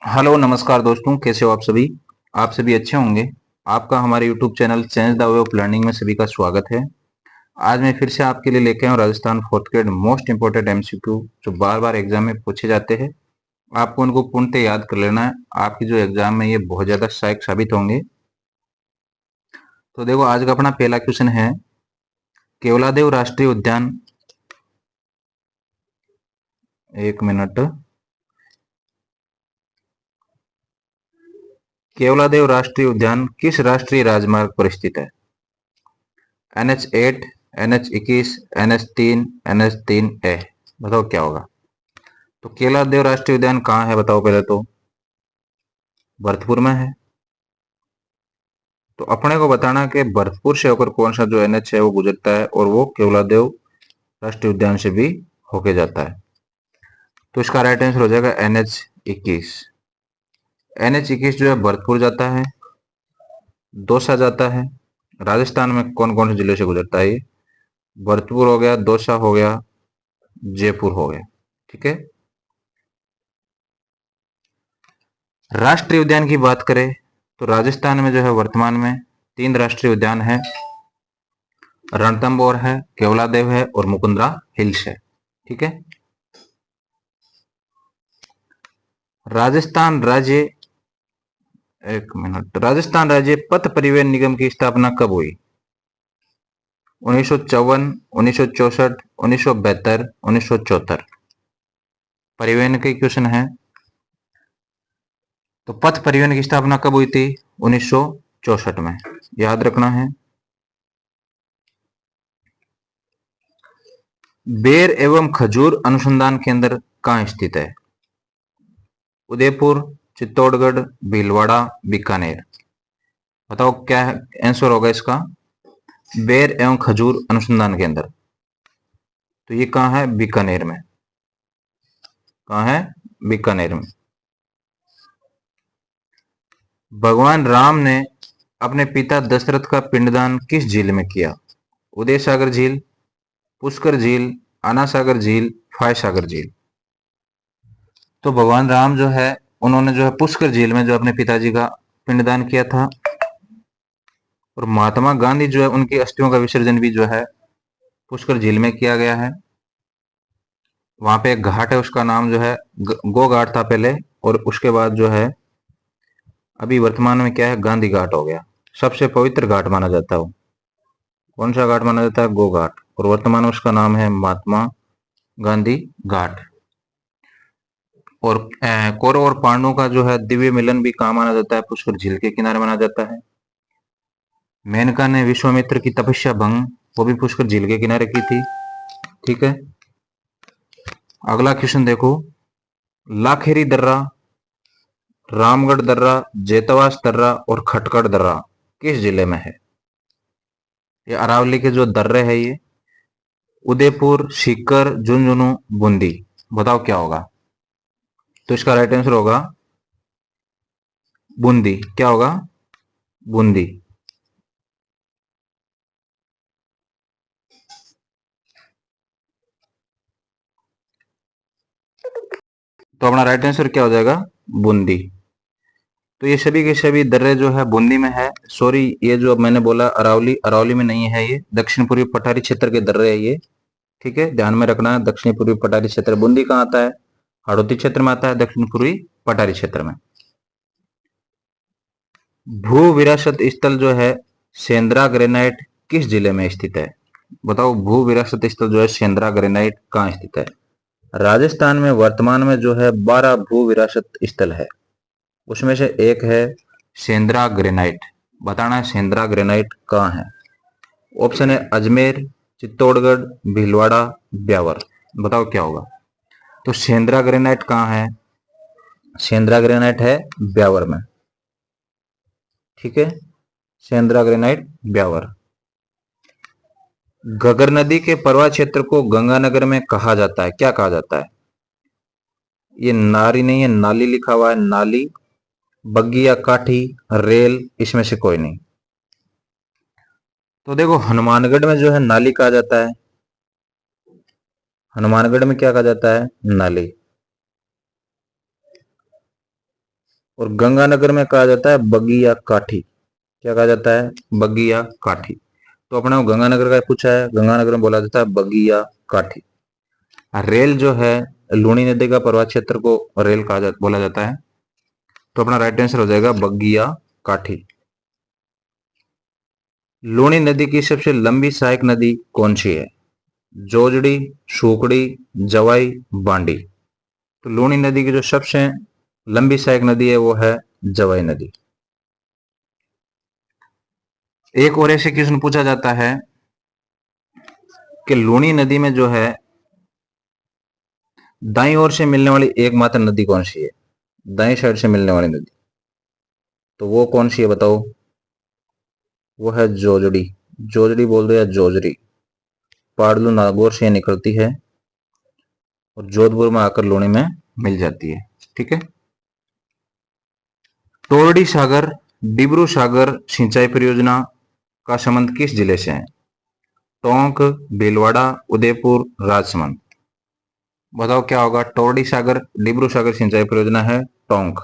Hello नमस्कार दोस्तों, कैसे हो आप सभी। आप सभी अच्छे होंगे। आपका हमारे YouTube channel change the way of learning में सभी का स्वागत है। आज मैं फिर से आपके लिए लेके आया हूँ Rajasthan fourth grade most important MCQ जो बार बार एग्जाम में पूछे जाते हैं। आपको उनको पूर्णतः याद कर लेना है। आपकी जो एग्जाम में ये बहुत ज्यादा सहायक साबित होंगे। तो देखो, आज का अपना पहला क्वेश्चन है, केवलादेव राष्ट्रीय उद्यान, एक मिनट, केवलादेव राष्ट्रीय उद्यान किस राष्ट्रीय राजमार्ग पर स्थित है? NH8, NH21, NH3, NH3A। बताओ क्या होगा। तो केवलादेव राष्ट्रीय उद्यान कहाँ है बताओ पहले तो। भरतपुर में है। तो अपने को बताना कि भरतपुर से होकर कौन सा जो NH है वो गुजरता है और वो केवलादेव राष्ट्रीय उद्यान से भी होके जाता है। तो इसका राइट आंसर हो जाएगा NH21। NH21 जो है भरतपुर जाता है, दौसा जाता है। राजस्थान में कौन कौन से जिले से गुजरता है ये? भरतपुर हो गया, दौसा हो गया, जयपुर हो गया। ठीक है। राष्ट्रीय उद्यान की बात करें तो राजस्थान में जो है वर्तमान में 3 राष्ट्रीय उद्यान है। रणथंभौर है, केवलादेव है और मुकुंदरा हिल्स है। ठीक है। राजस्थान राज्य, एक मिनट, राजस्थान राज्य पथ परिवहन निगम की स्थापना कब हुई? 1954, 1964, 1972, 1974। परिवहन के क्वेश्चन है। तो पथ परिवहन की स्थापना कब हुई थी? 1964 में। याद रखना है। बेर एवं खजूर अनुसंधान केंद्र कहाँ स्थित है? उदयपुर, चित्तौड़गढ़, भीलवाड़ा, बीकानेर। बताओ क्या आंसर होगा इसका। बेर एवं खजूर अनुसंधान केंद्र, तो ये कहाँ है? बीकानेर में। कहाँ है? बीकानेर में। भगवान राम ने अपने पिता दशरथ का पिंडदान किस झील में किया? उदय सागर झील, पुष्कर झील, आना सागर झील, फाय सागर झील। तो भगवान राम जो है उन्होंने जो है पुष्कर झील में जो अपने पिताजी का पिंडदान किया था। और महात्मा गांधी जो है उनकी अस्थियों का विसर्जन भी जो है पुष्कर झील में किया गया है। वहां पे एक घाट है, उसका नाम जो है गो घाट था पहले, और उसके बाद जो है अभी वर्तमान में क्या है, गांधी घाट हो गया। सबसे पवित्र घाट माना जाता है वो। कौन सा घाट माना जाता है? गो घाट। और वर्तमान में उसका नाम है महात्मा गांधी घाट। और कौरव और पांडवों का जो है दिव्य मिलन भी कहाँ माना जाता है? पुष्कर झील के किनारे माना जाता है। मेनका ने विश्वामित्र की तपस्या भंग वो भी पुष्कर झील के किनारे की थी। ठीक है। अगला क्वेश्चन देखो, लाखेरी दर्रा, रामगढ़ दर्रा, जेतवास दर्रा और खटकड़ दर्रा किस जिले में है? ये अरावली के जो दर्रे है ये उदयपुर, सीकर, झुंझुनू, बूंदी। बताओ क्या होगा। तो इसका राइट आंसर होगा बूंदी। क्या होगा? बूंदी। तो अपना राइट आंसर क्या हो जाएगा? बूंदी। तो ये सभी के सभी दर्रे जो है बूंदी में है। सॉरी, ये जो मैंने बोला अरावली, अरावली में नहीं है, ये दक्षिण पूर्वी पठारी क्षेत्र के दर्रे है ये। ठीक है, ध्यान में रखना है। दक्षिण पूर्वी पठारी क्षेत्र, बूंदी कहाँ आता है? हाड़ौती क्षेत्र में आता है, दक्षिण पूर्वी पठारी क्षेत्र में। भू विरासत स्थल जो है सेंद्रा ग्रेनाइट किस जिले में स्थित है? बताओ, भू विरासत स्थल जो है सेंद्रा ग्रेनाइट कहाँ स्थित है? राजस्थान में वर्तमान में जो है 12 भू विरासत स्थल है। उसमें से एक है सेंद्रा ग्रेनाइट। बताना है सेंद्रा ग्रेनाइट कहाँ है। ऑप्शन है अजमेर, चित्तौड़गढ़, भीलवाड़ा, ब्यावर। बताओ क्या होगा। तो सेंद्रा ग्रेनाइट कहाँ है? सेंद्रा ग्रेनाइट है ब्यावर में। ठीक है, सेंद्रा ग्रेनाइट ब्यावर। घगर नदी के प्रवाह क्षेत्र को गंगानगर में कहा जाता है, क्या कहा जाता है? ये नारी नहीं है, नाली लिखा हुआ है, नाली, बग्गी या काठी, रेल, इसमें से कोई नहीं। तो देखो, हनुमानगढ़ में जो है नाली कहा जाता है। हनुमानगढ़ में क्या कहा जाता है? नाली। और गंगानगर में कहा जाता है बग्गी या काठी। क्या कहा जाता है? बग्गी या काठी। तो अपने को गंगानगर का पूछा है, गंगानगर में बोला जाता है बग्गी या काठी। रेल जो है, लूनी नदी का प्रवाह क्षेत्र को रेल बोला जाता है। तो अपना राइट आंसर हो जाएगा बग्गी या काठी। लूनी नदी की सबसे लंबी सहायक नदी कौन सी है? जोजड़ी, सूकड़ी, जवाई, बांडी। तो लूनी नदी की जो सबसे लंबी सहायक नदी है वो है जवाई नदी। एक और ऐसे क्वेश्चन पूछा जाता है कि लूनी नदी में जो है दाईं ओर से मिलने वाली एकमात्र नदी कौन सी है? दाईं साइड से मिलने वाली नदी, तो वो कौन सी है बताओ? वो है जोजड़ी। जोजड़ी बोल दो या जोजरी। पाडलू नागौर से निकलती है और जोधपुर में आकर लूनी में मिल जाती है। ठीक है। टोरडी सागर डिब्रू सागर सिंचाई परियोजना का संबंध किस जिले से है? टोंक, भीलवाड़ा, उदयपुर, राजसमंद। बताओ क्या होगा? टोरडी सागर डिब्रू सागर सिंचाई परियोजना है टोंक।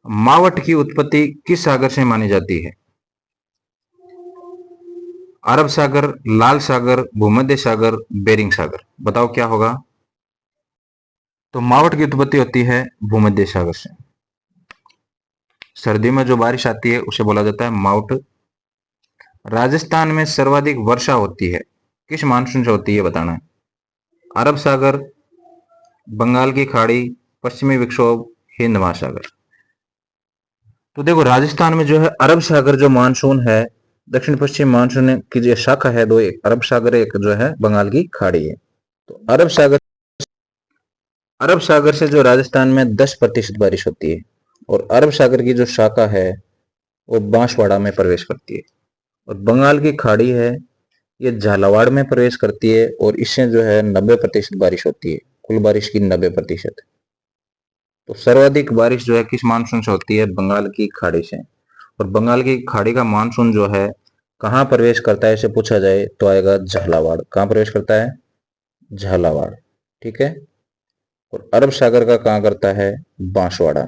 मावट की उत्पत्ति किस सागर से मानी जाती है? अरब सागर, लाल सागर, भूमध्य सागर, बेरिंग सागर। बताओ क्या होगा? तो मावट की उत्पत्ति होती है भूमध्य सागर से। सर्दी में जो बारिश आती है उसे बोला जाता है मावट। राजस्थान में सर्वाधिक वर्षा होती है किस मानसून से होती है बताना है? अरब सागर, बंगाल की खाड़ी, पश्चिमी विक्षोभ, हिंद महासागर। तो देखो राजस्थान में जो है अरब सागर जो मानसून है, दक्षिण पश्चिम मानसून की जो शाखा है दो, एक अरब सागर, एक जो है बंगाल की खाड़ी है। तो अरब सागर से जो राजस्थान में 10% बारिश होती है और अरब सागर की जो शाखा है वो बांसवाड़ा में प्रवेश करती है। और बंगाल की खाड़ी है ये झालावाड़ में प्रवेश करती है और इससे जो है 90% बारिश होती है, कुल बारिश की 90%। तो सर्वाधिक बारिश जो है किस मानसून से होती है? बंगाल की खाड़ी से। और बंगाल की खाड़ी का मानसून जो है कहाँ प्रवेश करता है इसे पूछा जाए तो आएगा झालावाड़। कहाँ प्रवेश करता है? झालावाड़। ठीक है। और अरब सागर का कहाँ करता है? बांसवाड़ा।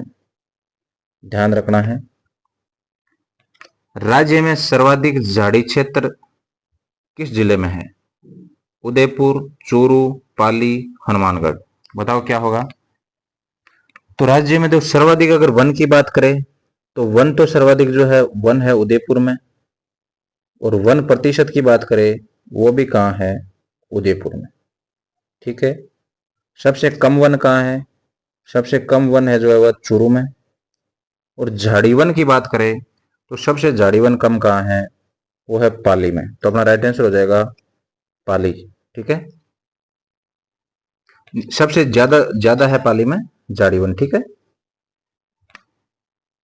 ध्यान रखना है। राज्य में सर्वाधिक झाड़ी क्षेत्र किस जिले में है? उदयपुर, चूरू, पाली, हनुमानगढ़। बताओ क्या होगा? तो राज्य में तो सर्वाधिक अगर वन की बात करें तो वन तो सर्वाधिक जो है वन है उदयपुर में। और वन प्रतिशत की बात करें वो भी कहाँ है? उदयपुर में। ठीक है। सबसे कम वन कहाँ है? सबसे कम वन है जो है वह चूरू में। और झाड़ी वन की बात करें तो सबसे झाड़ी वन कम कहाँ है? वो है पाली में। तो अपना राइट आंसर हो जाएगा पाली। ठीक है। सबसे ज्यादा ज्यादा है पाली में झाड़ी वन। ठीक है।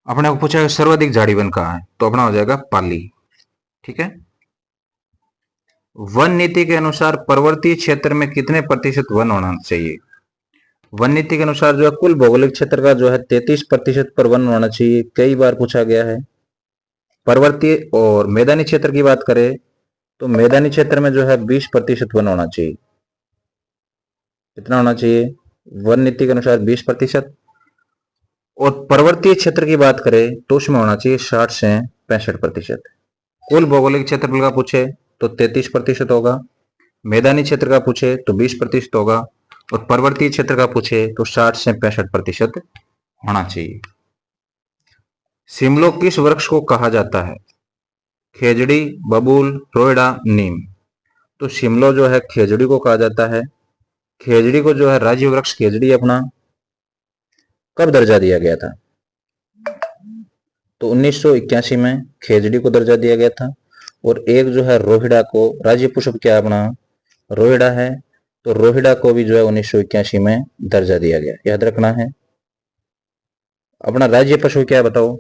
अपने को पूछा सर्वाधिक झाड़ी वन कहाँ है तो अपना हो जाएगा पाली। ठीक है। वन नीति के अनुसार पर्वतीय क्षेत्र में कितने प्रतिशत वन होना चाहिए? वन नीति के अनुसार जो है कुल भौगोलिक क्षेत्र का जो है 33% पर वन होना चाहिए, कई बार पूछा गया है। पर्वतीय और मैदानी क्षेत्र की बात करें तो मैदानी क्षेत्र में जो है 20% वन होना चाहिए। कितना होना चाहिए? वन नीति के अनुसार 20%। और पर्वतीय क्षेत्र की बात करें तो उसमें होना चाहिए 60 से 65%। कुल भौगोलिक क्षेत्रफल का पूछे तो 33% होगा, मैदानी क्षेत्र का पूछे तो 20% होगा और पर्वतीय क्षेत्र का पूछे तो 60 से 65% होना चाहिए। शिमलो किस वृक्ष को कहा जाता है? खेजड़ी, बबूल, रोएड़ा, नीम। तो शिमलो जो है खेजड़ी को कहा जाता है। खेजड़ी को जो है राज्य वृक्ष खेजड़ी अपना कब दर्जा दिया गया था? तो 1981 में खेजड़ी को दर्जा दिया गया था। और एक जो है रोहिड़ा को राज्य पुष्प क्या अपना? रोहिड़ा है। तो रोहिड़ा को भी जो है 1981 में दर्जा दिया गया, याद रखना है। अपना राज्य पशु क्या है बताओ?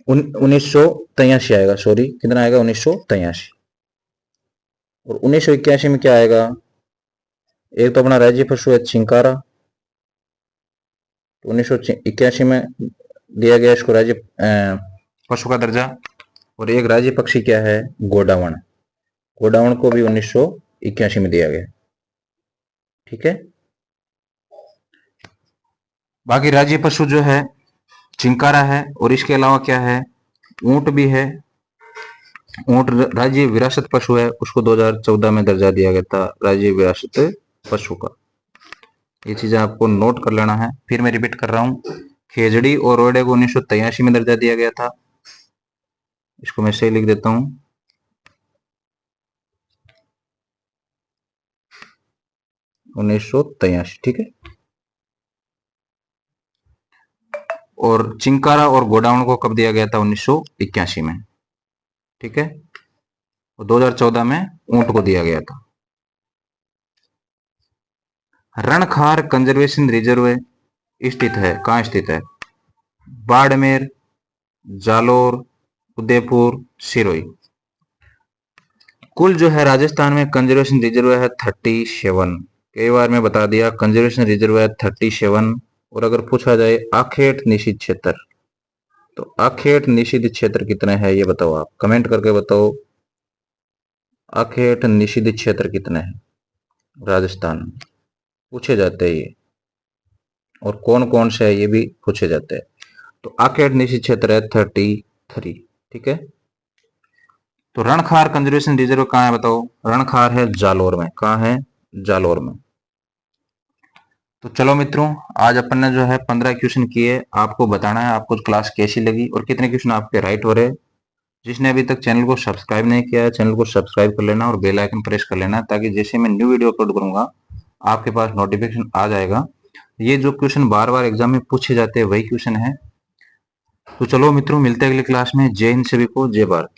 1983 आएगा, सॉरी कितना आएगा? 1983। और 1981 में क्या आएगा? एक तो अपना राज्य पशु है चिंकारा, तो 1981 में दिया गया इसको राज्य पशु का दर्जा। और एक राज्य पक्षी क्या है? गोडावण। गोडावण को भी 1981 में दिया गया। ठीक है। बाकी राज्य पशु जो है चिंकारा है, और इसके अलावा क्या है, ऊंट भी है। ऊंट राज्य विरासत पशु है, उसको 2014 में दर्जा दिया गया था राज्य विरासत पशु का। ये चीजें आपको नोट कर लेना है। फिर मैं रिपीट कर रहा हूं, खेजड़ी और रोयडे को 1983 में दर्जा दिया गया था। इसको मैं सही लिख देता हूं, 1983, ठीक है। और चिंकारा और गोडाउन को कब दिया गया था, 1981 में, ठीक है। और 2014 में ऊंट को दिया गया था। रणखार कंजर्वेशन रिजर्व स्थित है, कहाँ स्थित है, बाड़मेर, जालोर, उदयपुर, सिरोही। कुल जो है राजस्थान में कंजर्वेशन रिजर्व है 37। कई बार मैं बता दिया, कंजर्वेशन रिजर्व है 37। और अगर पूछा जाए आखेट निषिद्ध क्षेत्र, तो आखेट निषिद्ध क्षेत्र कितने हैं ये बताओ, आप कमेंट करके बताओ। आखेट निषिद्ध क्षेत्र कितने हैं राजस्थान में, पूछे जाते हैं ये, और कौन कौन से है ये भी पूछे जाते हैं। तो आखेट निषिद्ध क्षेत्र है 33, ठीक है। तो रणखार कंजर्वेशन रिजर्व कहाँ है बताओ, रणखार है जालोर में, कहाँ है, जालोर में। तो चलो मित्रों, आज अपन ने जो है 15 क्वेश्चन किए। आपको बताना है आपको क्लास कैसी लगी और कितने क्वेश्चन आपके राइट हो रहे। जिसने अभी तक चैनल को सब्सक्राइब नहीं किया है, चैनल को सब्सक्राइब कर लेना और बेल आइकन प्रेस कर लेना, ताकि जैसे मैं न्यू वीडियो अपलोड करूंगा आपके पास नोटिफिकेशन आ जाएगा। ये जो क्वेश्चन बार बार एग्जाम में पूछे जाते हैं वही क्वेश्चन है। तो चलो मित्रों, मिलते हैं अगली क्लास में। जय हिंद सभी को, जय भारत।